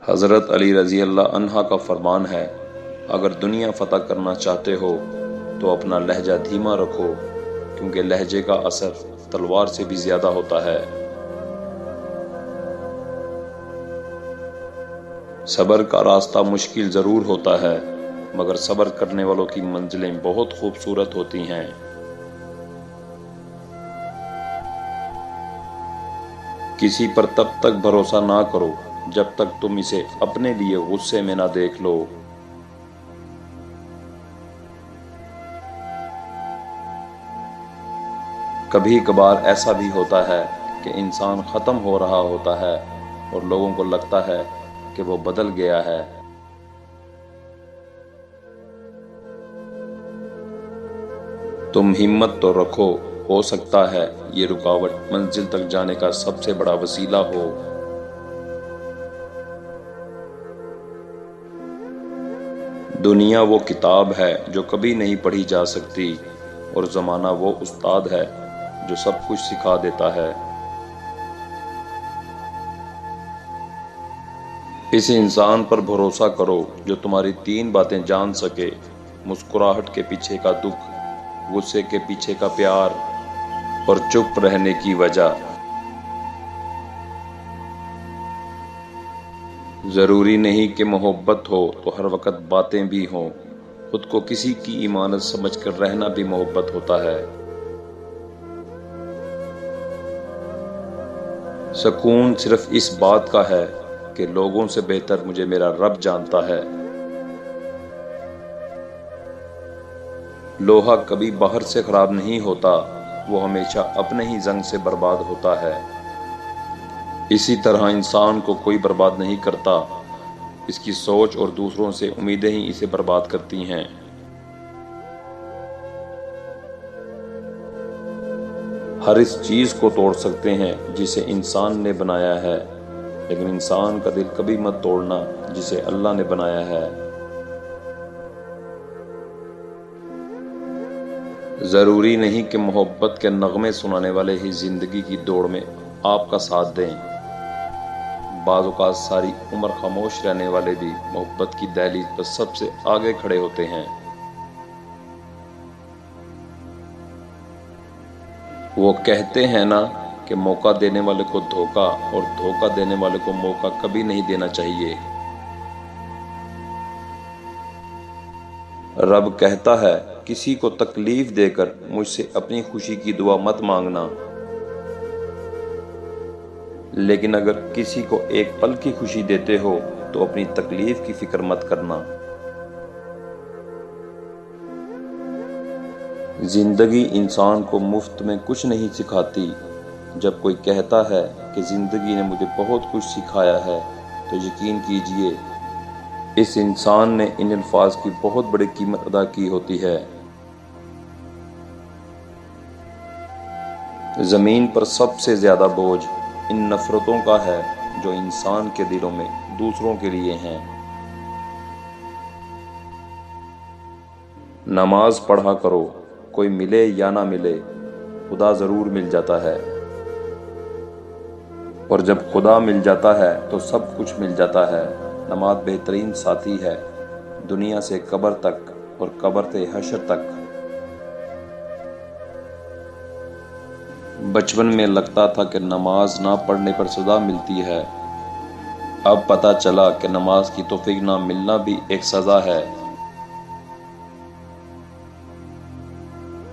حضرت علی رضی اللہ عنہ کا فرمان ہے، اگر دنیا فتح کرنا چاہتے ہو تو اپنا لہجہ دھیما رکھو، کیونکہ لہجے کا اثر تلوار سے بھی زیادہ ہوتا ہے۔ صبر کا راستہ مشکل ضرور ہوتا ہے، مگر صبر کرنے والوں کی منزلیں بہت خوبصورت ہوتی ہیں۔ کسی پر تب تک بھروسہ نہ کرو جب تک تم اسے اپنے لیے غصے میں نہ دیکھ لو۔ کبھی کبھار ایسا بھی ہوتا ہے کہ انسان ختم ہو رہا ہوتا ہے اور لوگوں کو لگتا ہے کہ وہ بدل گیا ہے۔ تم ہمت تو رکھو، ہو سکتا ہے یہ رکاوٹ منزل تک جانے کا سب سے بڑا وسیلہ ہو۔ دنیا وہ کتاب ہے جو کبھی نہیں پڑھی جا سکتی، اور زمانہ وہ استاد ہے جو سب کچھ سکھا دیتا ہے۔ اس انسان پر بھروسہ کرو جو تمہاری 3 باتیں جان سکے: مسکراہٹ کے پیچھے کا دکھ، غصے کے پیچھے کا پیار، اور چپ رہنے کی وجہ۔ ضروری نہیں کہ محبت ہو تو ہر وقت باتیں بھی ہوں، خود کو کسی کی ایمانت سمجھ کر رہنا بھی محبت ہوتا ہے۔ سکون صرف اس بات کا ہے کہ لوگوں سے بہتر مجھے میرا رب جانتا ہے۔ لوہا کبھی باہر سے خراب نہیں ہوتا، وہ ہمیشہ اپنے ہی زنگ سے برباد ہوتا ہے۔ اسی طرح انسان کو کوئی برباد نہیں کرتا، اس کی سوچ اور دوسروں سے امیدیں ہی اسے برباد کرتی ہیں۔ ہر اس چیز کو توڑ سکتے ہیں جسے انسان نے بنایا ہے، لیکن انسان کا دل کبھی مت توڑنا جسے اللہ نے بنایا ہے۔ ضروری نہیں کہ محبت کے نغمے سنانے والے ہی زندگی کی دوڑ میں آپ کا ساتھ دیں۔ بعض اوقات ساری عمر خاموش رہنے والے بھی محبت کی دہلیز پر سب سے آگے کھڑے ہوتے ہیں۔ وہ کہتے ہیں نا کہ موقع دینے والے کو دھوکہ اور دھوکہ دینے والے کو موقع کبھی نہیں دینا چاہیے۔ رب کہتا ہے، کسی کو تکلیف دے کر مجھ سے اپنی خوشی کی دعا مت مانگنا، لیکن اگر کسی کو ایک پل کی خوشی دیتے ہو تو اپنی تکلیف کی فکر مت کرنا۔ زندگی انسان کو مفت میں کچھ نہیں سکھاتی۔ جب کوئی کہتا ہے کہ زندگی نے مجھے بہت کچھ سکھایا ہے تو یقین کیجئے اس انسان نے ان الفاظ کی بہت بڑی قیمت ادا کی ہوتی ہے۔ زمین پر سب سے زیادہ بوجھ ان نفرتوں کا ہے جو انسان کے دلوں میں دوسروں کے لیے ہیں۔ نماز پڑھا کرو، کوئی ملے یا نہ ملے خدا ضرور مل جاتا ہے، اور جب خدا مل جاتا ہے تو سب کچھ مل جاتا ہے۔ نماز بہترین ساتھی ہے، دنیا سے قبر تک اور قبر سے حشر تک۔ بچپن میں لگتا تھا کہ نماز نہ پڑھنے پر سزا ملتی ہے، اب پتہ چلا کہ نماز کی توفیق نہ ملنا بھی ایک سزا ہے۔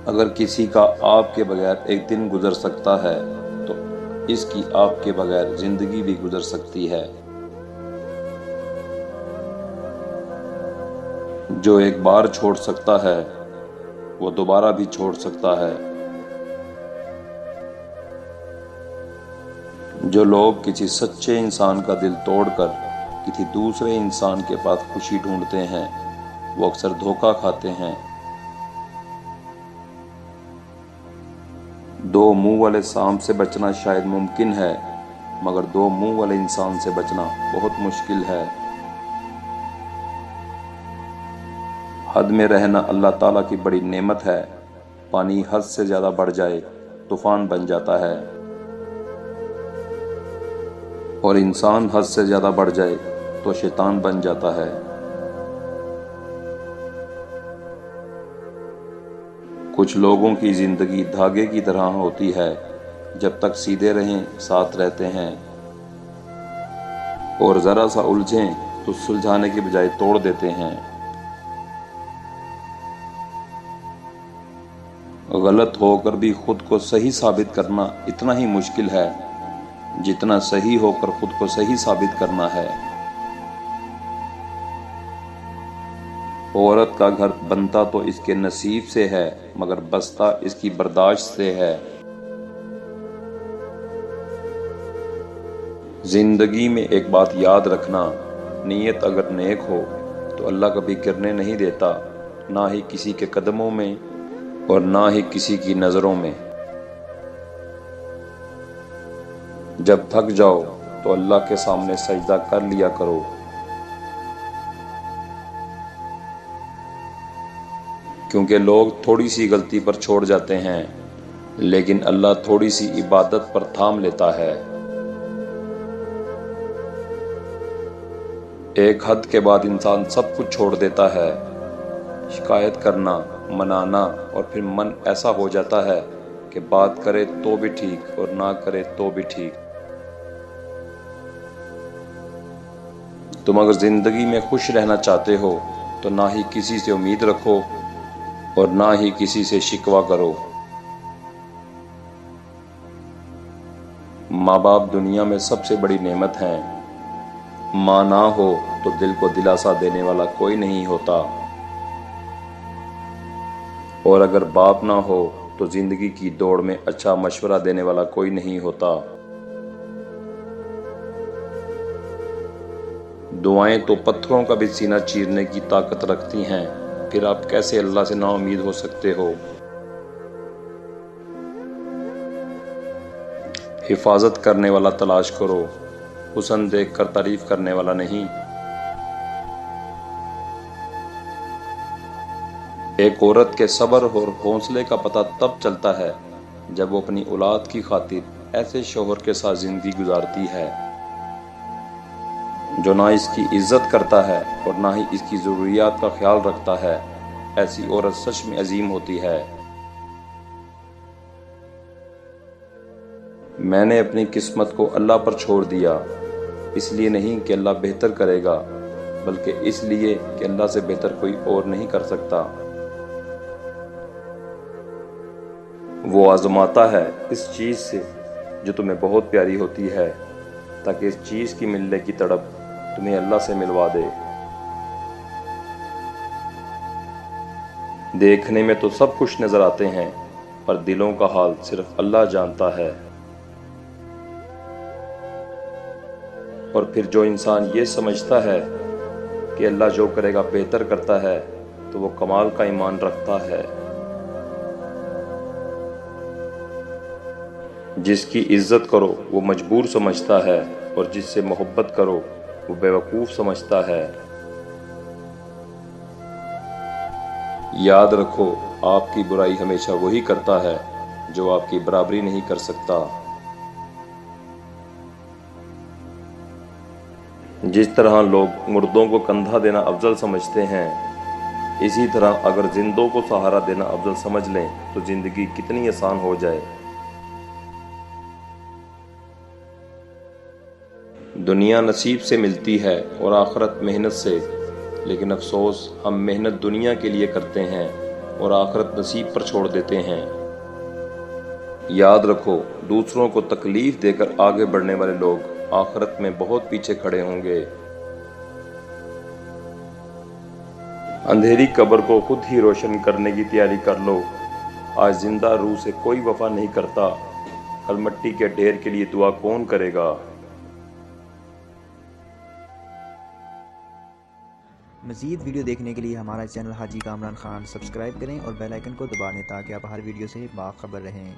اگر کسی کا آپ کے بغیر ایک دن گزر سکتا ہے تو اس کی آپ کے بغیر زندگی بھی گزر سکتی ہے۔ جو ایک بار چھوڑ سکتا ہے وہ دوبارہ بھی چھوڑ سکتا ہے۔ جو لوگ کسی سچے انسان کا دل توڑ کر کسی دوسرے انسان کے پاس خوشی ڈھونڈتے ہیں وہ اکثر دھوکہ کھاتے ہیں۔ 2 منہ والے سانپ سے بچنا شاید ممکن ہے، مگر 2 منہ والے انسان سے بچنا بہت مشکل ہے۔ حد میں رہنا اللہ تعالیٰ کی بڑی نعمت ہے۔ پانی حد سے زیادہ بڑھ جائے طوفان بن جاتا ہے، اور انسان حد سے زیادہ بڑھ جائے तो शैतान बन जाता है। कुछ लोगों की जिंदगी धागे की तरह होती है, जब तक सीधे रहें साथ रहते हैं, और जरा सा उलझें तो सुलझाने के बजाय तोड़ देते हैं। गलत होकर भी खुद को सही साबित करना इतना ही मुश्किल है जितना सही होकर खुद को सही साबित करना है। औरत का घर बनता तो इसके नसीब से है, मगर बसता इसकी बर्दाश्त से है। जिंदगी में एक बात याद रखना, नीयत अगर नेक हो तो अल्लाह कभी गिरने नहीं देता, ना ही किसी के कदमों में और ना ही किसी की नज़रों में। जब थक जाओ तो अल्लाह के सामने सजदा कर लिया करो। क्योंकि लोग थोड़ी सी गलती पर छोड़ जाते हैं, लेकिन अल्लाह थोड़ी सी इबादत पर थाम लेता है। एक हद के बाद इंसान सब कुछ छोड़ देता है। शिकायत करना, मनाना, और फिर मन ऐसा हो जाता है कि बात करे तो भी ठीक और ना करे तो भी ठीक। तुम अगर जिंदगी में खुश रहना चाहते हो तो ना ही किसी से उम्मीद रखो और ना ही किसी से शिकवा करो। माँ बाप दुनिया में सबसे बड़ी नेमत हैं। माँ ना हो तो दिल को दिलासा देने वाला कोई नहीं होता, और अगर बाप ना हो तो जिंदगी की दौड़ में अच्छा मशवरा देने वाला कोई नहीं होता। दुआएं तो पत्थरों का भी सीना चीरने की ताकत रखती हैं, फिर आप कैसे अल्लाह से नाउम्मीद हो सकते हो। हिफाजत करने वाला तलाश करो, हुस्न देख कर तारीफ करने वाला नहीं। एक औरत के सब्र और हौसले का पता तब चलता है जब वो अपनी औलाद की खातिर ऐसे शौहर के साथ जिंदगी गुजारती है जो ना इसकी इज्जत करता है और ना ही इसकी ज़रूरियात का ख्याल रखता है। ऐसी औरत सच में अजीम होती है। मैंने अपनी किस्मत को अल्लाह पर छोड़ दिया, इसलिए नहीं कि अल्लाह बेहतर करेगा, बल्कि इसलिए कि अल्लाह से बेहतर कोई और नहीं कर सकता। वो आजमाता है इस चीज़ से जो तुम्हें बहुत प्यारी होती है, ताकि इस चीज़ की मिलने की तड़प तुम्हें अल्लाह से मिलवा दे। देखने में तो सब कुछ नजर आते हैं, पर दिलों का हाल सिर्फ अल्लाह जानता है। और फिर जो इंसान ये समझता है कि अल्लाह जो करेगा बेहतर करता है, तो वो कमाल का ईमान रखता है। जिसकी इज्जत करो वो मजबूर समझता है, और जिससे मोहब्बत करो वो बेवकूफ़ समझता है। याद रखो, आपकी बुराई हमेशा वही करता है जो आपकी बराबरी नहीं कर सकता। जिस तरह लोग मुर्दों को कंधा देना अफजल समझते हैं, इसी तरह अगर जिंदों को सहारा देना अफजल समझ लें तो जिंदगी कितनी आसान हो जाए। दुनिया नसीब से मिलती है और आखिरत मेहनत से, लेकिन अफसोस हम मेहनत दुनिया के लिए करते हैं और आखिरत नसीब पर छोड़ देते हैं। याद रखो, दूसरों को तकलीफ देकर आगे बढ़ने वाले लोग आखिरत में बहुत पीछे खड़े होंगे। अंधेरी कब्र को खुद ही रोशन करने की तैयारी कर लो। आज जिंदा रूह से कोई वफा नहीं करता, कल मिट्टी के ढेर के लिए दुआ कौन करेगा। मज़ीद वीडियो देखने के लिए हमारा चैनल हाजी कामरान खान सब्सक्राइब करें और बेल आइकन को दबा दें ताकि आप हर वीडियो से बाखबर रहें।